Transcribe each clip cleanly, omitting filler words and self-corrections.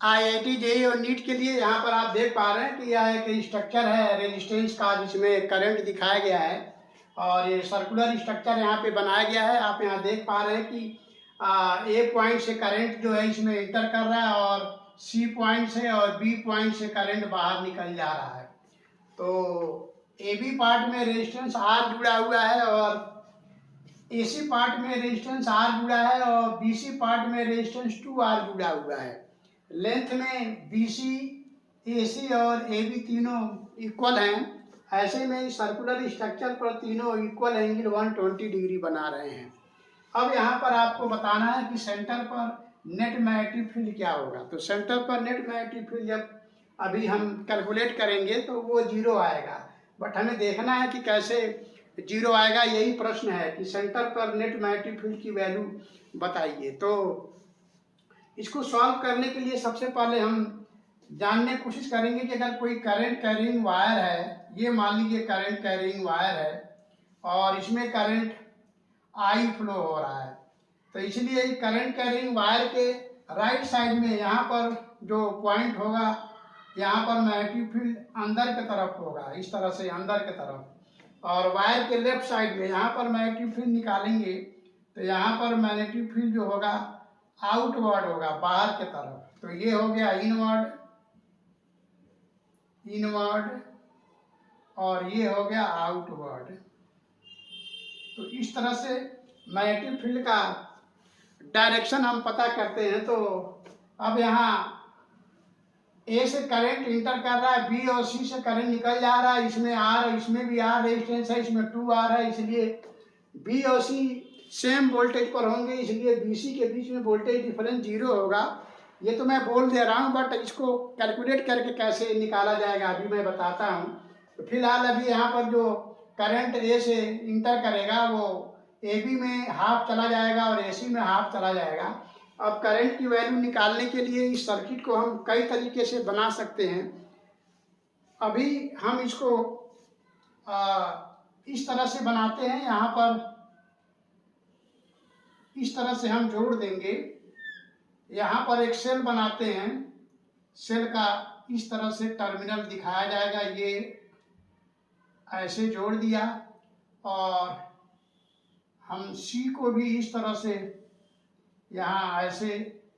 IIT JEE और NEET के लिए यहाँ पर आप देख पा रहे हैं कि यह एक स्ट्रक्चर है रेजिस्टेंस का, जिसमें करंट दिखाया गया है और ये सर्कुलर स्ट्रक्चर यहाँ पे बनाया गया है। आप यहाँ देख पा रहे हैं कि A पॉइंट से करंट जो है इसमें इंटर कर रहा है और C पॉइंट से और B पॉइंट से करंट बाहर निकल जा रहा है। तो AB पार्ट में रेजिस्टेंस R जुड़ा हुआ है और AC पार्ट में रेजिस्टेंस R जुड़ा है और BC पार्ट में रेजिस्टेंस 2R जुड़ा हुआ है। लेंथ में BC, AC और AB तीनों इक्वल हैं। ऐसे में सर्कुलर स्ट्रक्चर पर तीनों इक्वल एंगल 120 डिग्री बना रहे हैं। अब यहाँ पर आपको बताना है कि सेंटर पर नेट मैग्नेटिक फील्ड क्या होगा। तो सेंटर पर नेट मैग्नेटिक फील्ड जब अभी हम कैलकुलेट करेंगे तो वो 0 आएगा, बट हमें देखना है कि कैसे 0 आएगा। यही प्रश्न है कि सेंटर पर नेट मैग्नेटिक फील्ड की वैल्यू बताइए। तो इसको सॉल्व करने के लिए सबसे पहले हम जानने की कोशिश करेंगे कि अगर कोई करंट कैरिंग वायर है, ये मान लीजिए करंट कैरिंग वायर है और इसमें करंट I फ्लो हो रहा है, तो इसलिए करंट कैरिंग वायर के राइट साइड में यहाँ पर जो पॉइंट होगा, यहाँ पर मैग्नेटिक फील्ड अंदर की तरफ होगा, इस तरह से अंदर की तरफ। और वायर के लेफ्ट साइड में यहाँ पर मैग्नेटिक फील्ड निकालेंगे तो यहाँ पर मैग्नेटिक फील्ड जो होगा आउटवर्ड होगा, बाहर की तरफ। तो ये हो गया इनवर्ड और ये हो गया आउटवर्ड। तो इस तरह से मैग्नेटिक फील्ड का डायरेक्शन हम पता करते हैं। तो अब यहाँ A से करंट इंटर कर रहा है, B और C से करंट निकल जा रहा है, इसमें R, इसमें भी R रेजिस्टेंस है, इसमें 2R है, इसलिए B और C सेम वोल्टेज पर होंगे, इसलिए BC के बीच में वोल्टेज डिफरेंस 0 होगा। ये तो मैं बोल दे रहा हूँ, बट इसको कैलकुलेट करके कैसे निकाला जाएगा अभी मैं बताता हूँ। तो फिलहाल अभी यहाँ पर जो करंट A से इंटर करेगा वो AB में हाफ चला जाएगा और AC में हाफ चला जाएगा। अब करंट की वैल्यू निकालने के लिए इस सर्किट को हम कई तरीके से बना सकते हैं। अभी हम इसको इस तरह से बनाते हैं, यहाँ पर इस तरह से हम जोड़ देंगे। यहाँ पर एक सेल बनाते हैं, सेल का इस तरह से टर्मिनल दिखाया जाएगा, ये ऐसे जोड़ दिया और हम C को भी इस तरह से यहाँ ऐसे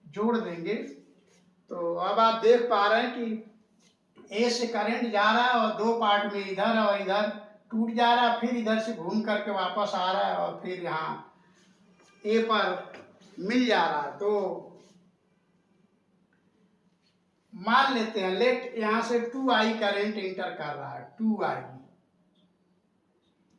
जोड़ देंगे। तो अब आप देख पा रहे हैं कि A से करंट जा रहा है और दो पार्ट में इधर और इधर टूट जा रहा है, फिर इधर से घूम करके वापस आ रहा है और फिर यहाँ A पर मिल जा रहा है। तो मान लेते हैं लेट यहाँ से 2I करंट इंटर कर रहा है, 2I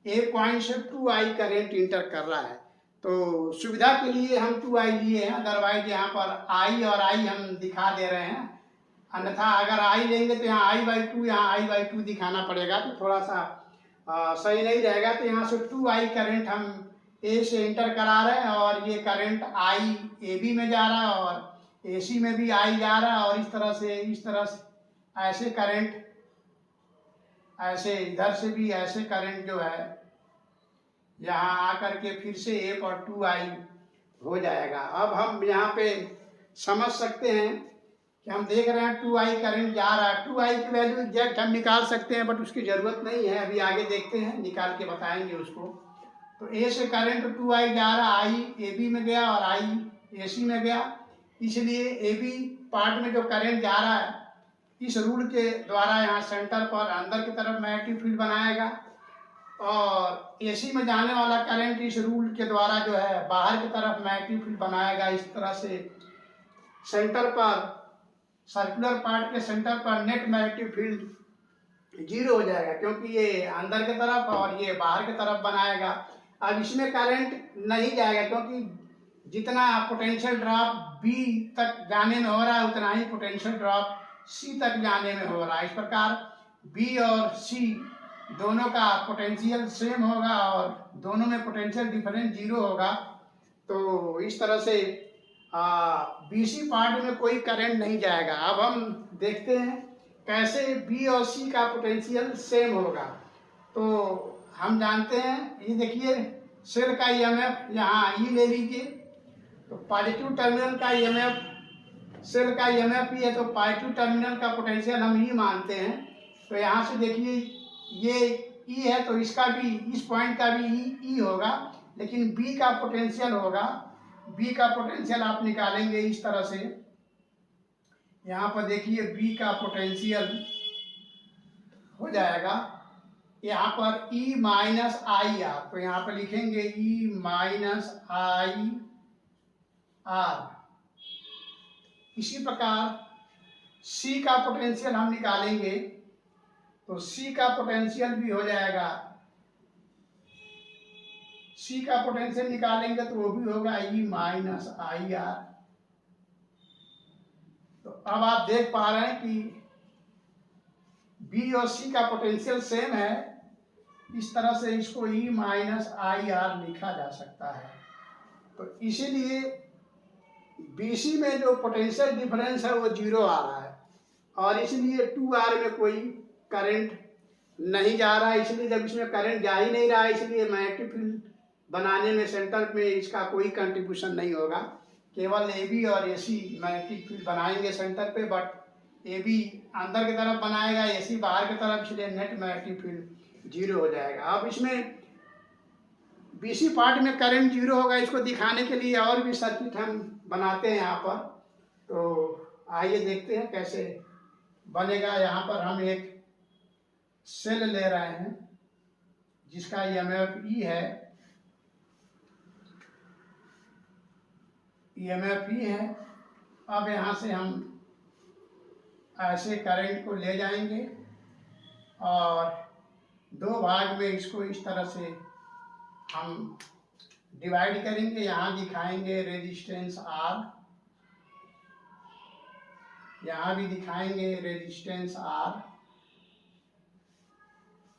A पॉइंट से 2I करंट इंटर कर रहा है। तो सुविधा के लिए हम 2I लिए हैं, अदरवाइज यहाँ पर I और I हम दिखा दे रहे हैं। अन्यथा अगर I लेंगे तो यहाँ I/2, यहाँ I/2 दिखाना पड़ेगा, तो थोड़ा सा सही नहीं रहेगा। तो यहाँ से 2I करंट हम A से इंटर करा रहे हैं और ये करंट I AB में जा रहा है और AC में भी I जा रहा है और इस तरह से ऐसे करंट, ऐसे इधर से भी ऐसे करंट जो है यहाँ आकर के फिर से A पर 2I हो जाएगा। अब हम यहाँ पे समझ सकते हैं कि हम देख रहे हैं 2I करंट जा रहा है। 2I की वैल्यू एग्जैक्ट हम निकाल सकते हैं, बट उसकी ज़रूरत नहीं है, अभी आगे देखते हैं, निकाल के बताएंगे उसको। तो A से करंट 2I जा रहा है, I AB में गया और I AC में गया, इसलिए AB पार्ट में जो करंट जा रहा है इस रूल के द्वारा यहाँ सेंटर पर अंदर की तरफ मैग्नेटिक फील्ड बनाएगा और AC में जाने वाला करंट इस रूल के द्वारा जो है बाहर की तरफ मैग्नेटिक फील्ड बनाएगा। इस तरह से सेंटर पर, सर्कुलर पार्ट के सेंटर पर नेट मैग्नेटिक फील्ड 0 हो जाएगा, क्योंकि ये अंदर की तरफ और ये बाहर की तरफ बनाएगा। अब इसमें करंट नहीं जाएगा, क्योंकि जितना पोटेंशियल ड्रॉप B तक जाने में हो रहा है उतना ही पोटेंशियल ड्रॉप C तक जाने में हो रहा है। इस प्रकार B और C दोनों का पोटेंशियल सेम होगा और दोनों में पोटेंशियल डिफरेंस 0 होगा। तो इस तरह से BC पार्ट में कोई करंट नहीं जाएगा। अब हम देखते हैं कैसे B और C का पोटेंशियल सेम होगा। तो हम जानते हैं, ये देखिए सेल का EMF यहाँ E ले लीजिए, तो पॉजिटिव टर्मिनल का EMF सेल का ईएमएफ ई है तो पॉजिटिव टर्मिनल का पोटेंशियल हम ई मानते हैं। तो यहाँ से देखिए ये ई है तो इसका भी, इस पॉइंट का भी ई होगा, लेकिन बी का पोटेंशियल होगा, बी का पोटेंशियल आप निकालेंगे इस तरह से। यहाँ पर देखिए बी का पोटेंशियल हो जाएगा यहाँ पर ई माइनस आई आर, तो यहाँ पर लिखेंगे ई माइनस आई आर। इसी प्रकार सी का पोटेंशियल हम निकालेंगे तो सी का पोटेंशियल भी हो जाएगा, सी का पोटेंशियल निकालेंगे तो वो भी होगा ई माइनस आई आर। तो अब आप देख पा रहे हैं कि बी और सी का पोटेंशियल सेम है, इस तरह से इसको ई माइनस आई आर लिखा जा सकता है। तो इसीलिए बीसी में जो पोटेंशियल डिफरेंस है वो 0 आ रहा है और इसलिए 2R में कोई करंट नहीं जा रहा है। इसलिए जब इसमें करंट जा ही नहीं रहा है, इसलिए मैग्नेटिक फील्ड बनाने में सेंटर में इसका कोई कंट्रीब्यूशन नहीं होगा। केवल AB और AC मैग्नेटिक फील्ड बनाएंगे सेंटर पे, बट AB अंदर की तरफ बनाएगा, AC बाहर की तरफ, इसलिए नेट मैग्नेटिक फील्ड 0 हो जाएगा। अब इसमें BC पार्ट में करंट 0 होगा, इसको दिखाने के लिए और भी सर्किट हम बनाते हैं यहाँ पर। तो आइए देखते हैं कैसे बनेगा। यहाँ पर हम एक सेल ले रहे हैं जिसका ईएमएफ ई है, ईएमएफ ई है। अब यहाँ से हम ऐसे करंट को ले जाएंगे और दो भाग में इसको इस तरह से हम डिवाइड करेंगे। यहाँ दिखाएंगे रेजिस्टेंस R, यहाँ भी दिखाएंगे रेजिस्टेंस R,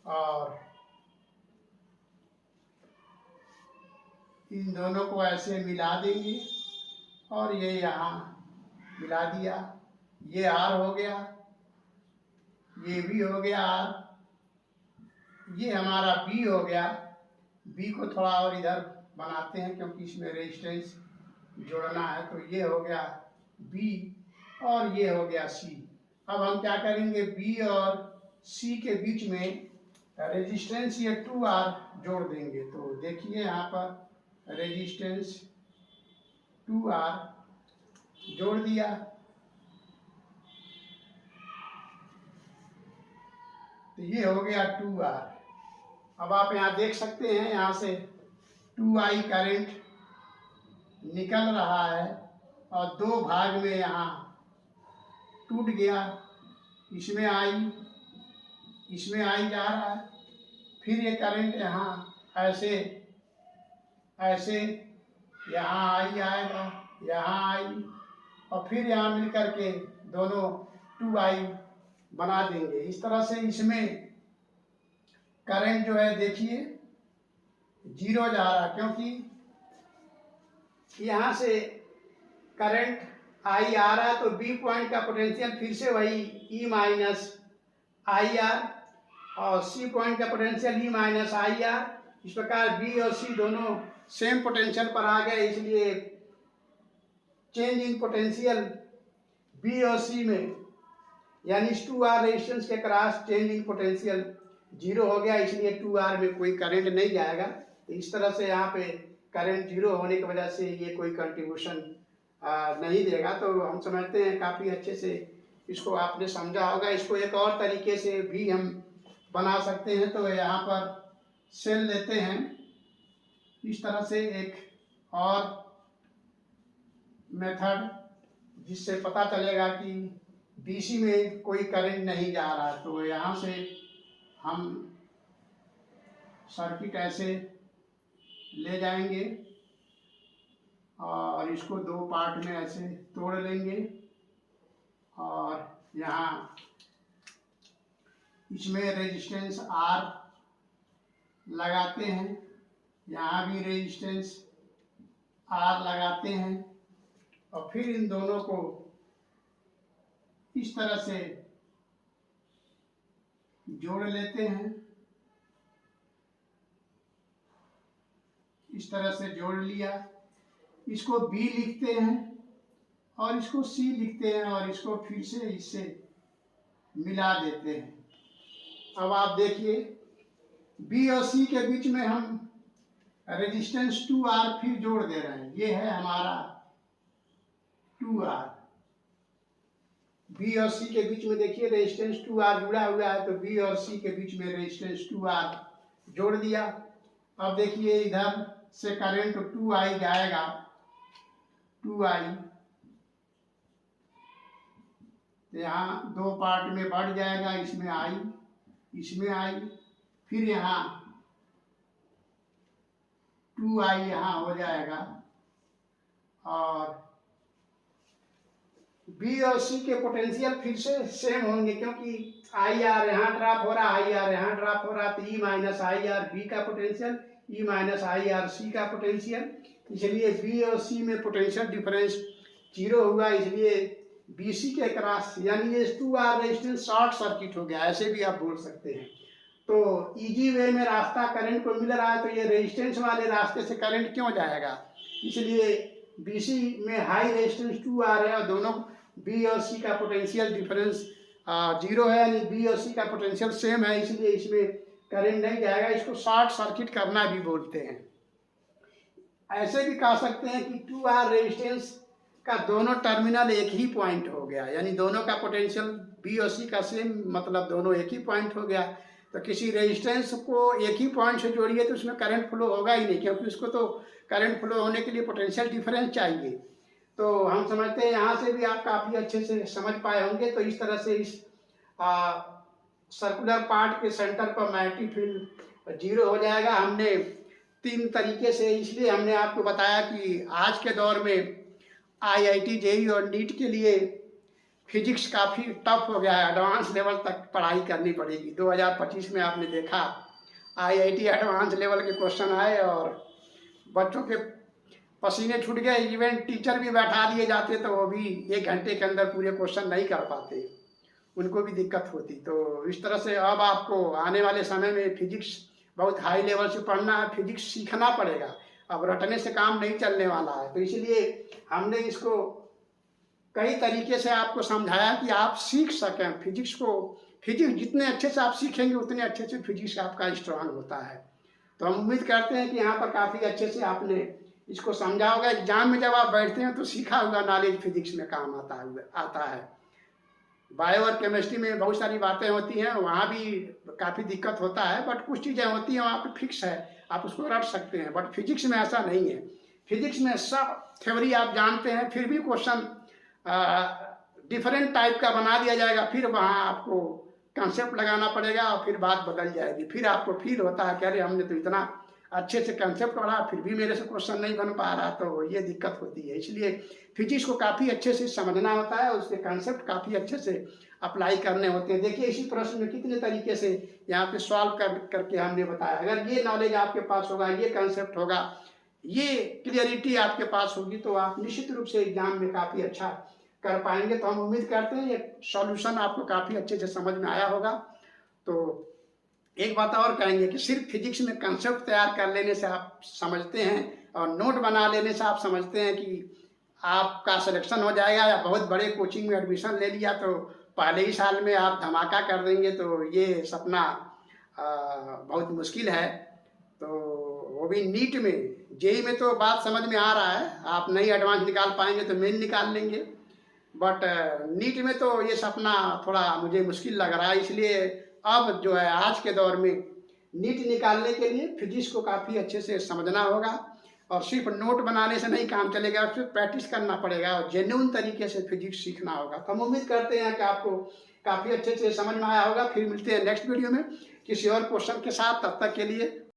और इन दोनों को ऐसे मिला देंगे और ये यहाँ मिला दिया, ये R हो गया, ये भी हो गया R, ये हमारा B हो गया। B को थोड़ा और इधर बनाते हैं क्योंकि इसमें रेजिस्टेंस जोड़ना है। तो ये हो गया B और ये हो गया C। अब हम क्या करेंगे, B और C के बीच में रेजिस्टेंस ये 2R जोड़ देंगे। तो देखिए यहाँ पर रेजिस्टेंस 2R जोड़ दिया। तो ये हो गया 2R। अब आप यहाँ देख सकते हैं, यहाँ से 2I करंट निकल रहा है और दो भाग में यहाँ टूट गया। इसमें आई जा रहा है, फिर ये करंट यहाँ ऐसे ऐसे यहाँ आई आएगा, यहाँ आई, और फिर यहाँ मिल करके दोनों 2I बना देंगे। इस तरह से इसमें करंट जो है देखिए 0 जा रहा है, क्योंकि यहाँ से करंट I आ रहा है। तो B पॉइंट का पोटेंशियल फिर से वही E माइनस आई आर और C पॉइंट का potential E minus I R. इस प्रकार B और C दोनों सेम पोटेंशियल पर आ गए, इसलिए चेंज इन पोटेंशियल B और C में, यानी 2R रेजिस्टेंस के क्रॉस चेंज इन पोटेंशियल 0 हो गया, इसलिए 2R में कोई करंट नहीं जाएगा। तो इस तरह से यहाँ पे करंट 0 होने की वजह से ये कोई कंट्रीब्यूशन नहीं देगा। तो हम समझते हैं काफ़ी अच्छे से इसको आपने समझा होगा। इसको एक और तरीके से भी हम बना सकते हैं। तो यहाँ पर सेल लेते हैं इस तरह से, एक और मेथड जिससे पता चलेगा कि BC में कोई करंट नहीं जा रहा। तो यहाँ से हम सर्किट ऐसे ले जाएंगे और इसको दो पार्ट में ऐसे तोड़ लेंगे और यहाँ इसमें रेजिस्टेंस R लगाते हैं, यहाँ भी रेजिस्टेंस R लगाते हैं और फिर इन दोनों को इस तरह से जोड़ लेते हैं। इस तरह से जोड़ लिया, इसको B लिखते हैं और इसको C लिखते हैं और इसको फिर से इससे मिला देते हैं। अब आप देखिए B और C के बीच में हम रेजिस्टेंस 2R फिर जोड़ दे रहे हैं। ये है हमारा 2R। B और C के बीच में देखिए रेजिस्टेंस 2R जुड़ा हुआ है, तो B और C के बीच में रेजिस्टेंस 2R जोड़ दिया। अब देखिए इधर से करंट 2I जाएगा, 2I यहाँ दो पार्ट में बढ़ जाएगा, इसमें I, फिर यहाँ 2I यहाँ हो जाएगा और B और C के पोटेंशियल फिर से सेम होंगे, क्योंकि IR यहाँ ड्रॉप हो रहा है, IR यहाँ ड्रॉप हो रहा है, तो E माइनस IR B का potential, E minus IR C का पोटेंशियल, इसलिए B और C में पोटेंशियल डिफरेंस 0 हुआ, इसलिए BC के क्रॉस यानी ये 2R रेजिस्टेंस शॉर्ट सर्किट हो गया, ऐसे भी आप बोल सकते हैं। तो इजी वे में रास्ता करंट को मिल रहा है, तो ये रेजिस्टेंस वाले रास्ते से करंट क्यों जाएगा, इसलिए BC में हाई रेजिस्टेंस 2R है और दोनों B और C का पोटेंशियल डिफरेंस 0 है, यानी B और C का पोटेंशियल सेम है, इसलिए इसमें करंट नहीं जाएगा। इसको शॉर्ट सर्किट करना भी बोलते हैं। ऐसे भी कह सकते हैं कि 2R रेजिस्टेंस का दोनों टर्मिनल एक ही पॉइंट हो गया, यानी दोनों का पोटेंशियल B और C का सेम, मतलब दोनों एक ही पॉइंट हो गया। तो किसी रेजिस्टेंस को एक ही पॉइंट से जोड़िए तो उसमें करंट फ्लो होगा ही नहीं, क्योंकि उसको तो करंट फ्लो होने के लिए पोटेंशियल डिफरेंस चाहिए। तो हम समझते हैं यहाँ से भी आप काफ़ी अच्छे से समझ पाए होंगे। तो इस तरह से इस सर्कुलर पार्ट के सेंटर पर मैग्नेटिक फील्ड 0 हो जाएगा। हमने 3 तरीके से, इसलिए हमने आपको बताया कि आज के दौर में IIT JEE और नीट के लिए फिजिक्स काफ़ी टफ हो गया है, एडवांस लेवल तक पढ़ाई करनी पड़ेगी। 2025 में आपने देखा IIT एडवांस लेवल के क्वेश्चन आए और बच्चों के पसीने छूट गए, इवन टीचर भी बैठा दिए जाते तो वो भी 1 घंटे के अंदर पूरे क्वेश्चन नहीं कर पाते, उनको भी दिक्कत होती। तो इस तरह से अब आपको आने वाले समय में फिजिक्स बहुत हाई लेवल से पढ़ना है, फिजिक्स सीखना पड़ेगा, अब रटने से काम नहीं चलने वाला है। तो इसलिए हमने इसको कई तरीके से आपको समझाया कि आप सीख सकें फिजिक्स को। फिजिक्स जितने अच्छे से आप सीखेंगे उतने अच्छे से फिजिक्स आपका स्ट्रांग होता है। तो हम उम्मीद करते हैं कि यहाँ पर काफ़ी अच्छे से आपने इसको समझा होगा। एग्जाम में जब आप बैठते हैं तो सीखा हुआ नॉलेज फिजिक्स में काम आता है। बायो और केमिस्ट्री में बहुत सारी बातें होती हैं, वहाँ भी काफ़ी दिक्कत होता है, बट कुछ चीज़ें होती हैं वहाँ पर फिक्स है, आप उसको रट सकते हैं। बट फिजिक्स में ऐसा नहीं है। फिजिक्स में सब थ्योरी आप जानते हैं, फिर भी क्वेश्चन डिफरेंट टाइप का बना दिया जाएगा, फिर वहाँ आपको कंसेप्ट लगाना पड़ेगा और फिर बात बदल जाएगी। फिर आपको फील होता है कि अरे हमने तो इतना अच्छे से कंसेप्ट पढ़ा, फिर भी मेरे से क्वेश्चन नहीं बन पा रहा, तो ये दिक्कत होती है। इसलिए फिजिक्स को काफ़ी अच्छे से समझना होता है, उसके कंसेप्ट काफ़ी अच्छे से अप्लाई करने होते हैं। देखिए इसी प्रश्न में कितने तरीके से यहाँ पे सॉल्व करके हमने बताया। अगर ये नॉलेज आपके पास होगा, ये कंसेप्ट होगा, ये क्लियरिटी आपके पास होगी, तो आप निश्चित रूप से एग्जाम में काफ़ी अच्छा कर पाएंगे। तो हम उम्मीद करते हैं ये सॉल्यूशन आपको काफ़ी अच्छे से समझ में आया होगा। तो एक बात और कहेंगे कि सिर्फ फिजिक्स में कंसेप्ट तैयार कर लेने से आप समझते हैं और नोट बना लेने से आप समझते हैं कि आपका सिलेक्शन हो जाएगा, या बहुत बड़े कोचिंग में एडमिशन ले लिया तो पहले ही साल में आप धमाका कर देंगे, तो ये सपना बहुत मुश्किल है। तो वो भी नीट में, जेई में तो बात समझ में आ रहा है, आप नहीं एडवांस निकाल पाएंगे तो मेन निकाल लेंगे, बट नीट में तो ये सपना थोड़ा मुझे मुश्किल लग रहा है। इसलिए अब जो है आज के दौर में नीट निकालने के लिए फिजिक्स को काफ़ी अच्छे से समझना होगा, और सिर्फ नोट बनाने से नहीं काम चलेगा, फिर प्रैक्टिस करना पड़ेगा और जेन्युइन तरीके से फिजिक्स सीखना होगा। तो हम उम्मीद करते हैं कि आपको काफ़ी अच्छे से समझ में आया होगा। फिर मिलते हैं नेक्स्ट वीडियो में किसी और क्वेश्चन के साथ, तब तक के लिए